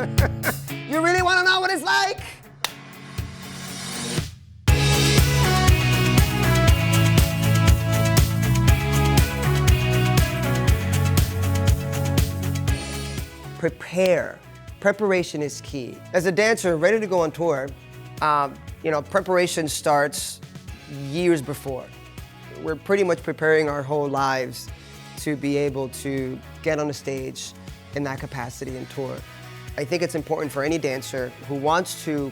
You really want to know what it's like? Prepare. Preparation is key. As a dancer ready to go on tour, preparation starts years before. We're pretty much preparing our whole lives to be able to get on the stage in that capacity and tour. I think it's important for any dancer who wants to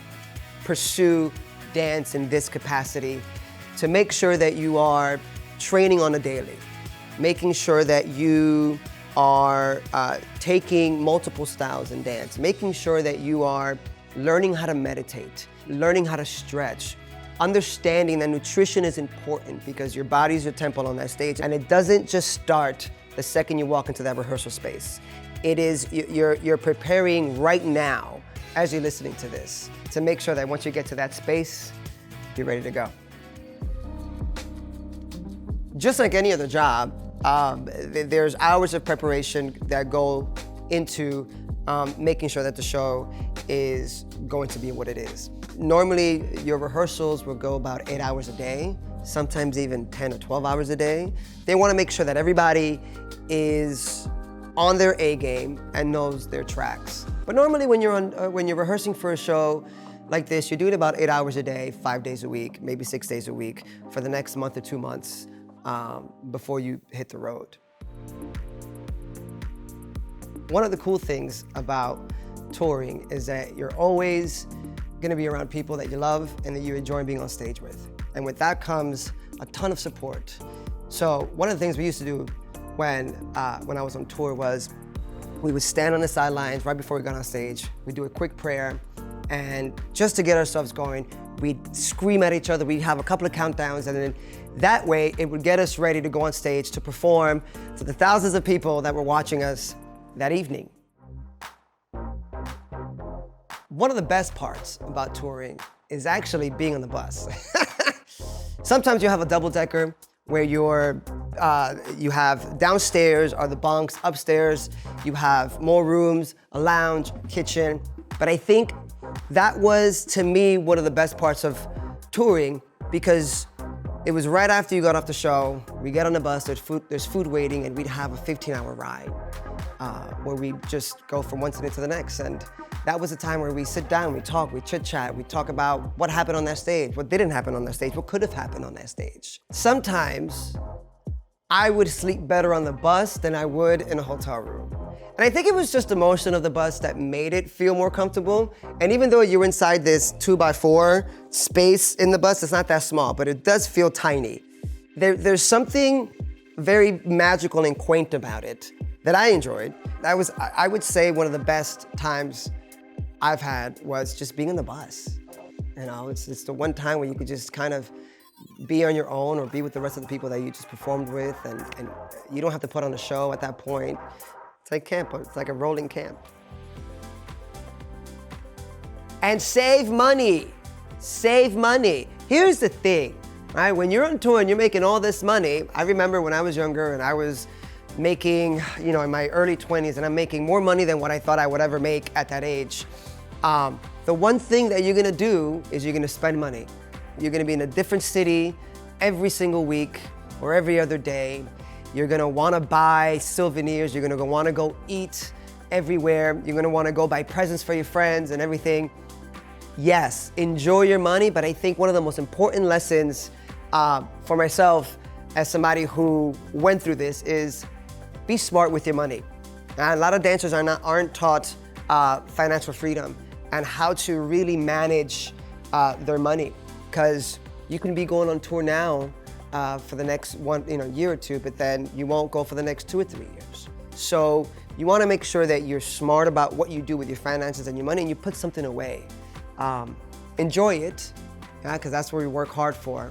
pursue dance in this capacity to make sure that you are training on a daily, making sure that you are taking multiple styles in dance, making sure that you are learning how to meditate, learning how to stretch, understanding that nutrition is important because your body's your temple on that stage, and it doesn't just start the second you walk into that rehearsal space. It is, you're preparing right now as you're listening to this to make sure that once you get to that space, you're ready to go. Just like any other job, there's hours of preparation that go into making sure that the show is going to be what it is. Normally, your rehearsals will go about 8 hours a day, sometimes even 10 or 12 hours a day. They want to make sure that everybody is on their A game and knows their tracks. But normally when you're rehearsing for a show like this, you do it about 8 hours a day, 5 days a week, maybe 6 days a week for the next month or 2 months before you hit the road. One of the cool things about touring is that you're always gonna be around people that you love and that you enjoy being on stage with. And with that comes a ton of support. So one of the things we used to do when I was on tour was we would stand on the sidelines right before we got on stage. We'd do a quick prayer, and just to get ourselves going, we'd scream at each other. We'd have a couple of countdowns, and then that way it would get us ready to go on stage to perform for the thousands of people that were watching us that evening. One of the best parts about touring is actually being on the bus. Sometimes you have a double-decker where you have downstairs are the bunks, upstairs you have more rooms, a lounge, kitchen. But I think that was, to me, one of the best parts of touring because it was right after you got off the show, we get on the bus, there's food waiting, and we'd have a 15-hour ride where we just go from one city to the next. And that was a time where we sit down, we talk, we chit-chat, we talk about what happened on that stage, what didn't happen on that stage, what could have happened on that stage. Sometimes I would sleep better on the bus than I would in a hotel room. And I think it was just the motion of the bus that made it feel more comfortable. And even though you're inside this 2x4 space in the bus, it's not that small, but it does feel tiny. There's something very magical and quaint about it that I enjoyed. That was, I would say, one of the best times I've had was just being on the bus. You know, it's the one time where you could just kind of be on your own or be with the rest of the people that you just performed with, and you don't have to put on a show at that point. It's like camp, it's like a rolling camp. And save money, save money. Here's the thing, right? When you're on tour and you're making all this money, I remember when I was younger and I was making, in my early 20s, and I'm making more money than what I thought I would ever make at that age. The one thing that you're gonna do is you're gonna spend money. You're gonna be in a different city every single week or every other day. You're gonna wanna buy souvenirs. You're gonna wanna go eat everywhere. You're gonna wanna go buy presents for your friends and everything. Yes, enjoy your money, but I think one of the most important lessons for myself as somebody who went through this is be smart with your money. And a lot of dancers aren't taught financial freedom and how to really manage their money, because you can be going on tour now for the next year or two, but then you won't go for the next 2 or 3 years. So you want to make sure that you're smart about what you do with your finances and your money, and you put something away. Enjoy it, because that's what we work hard for,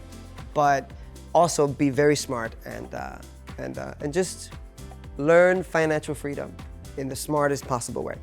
but also be very smart and just learn financial freedom in the smartest possible way.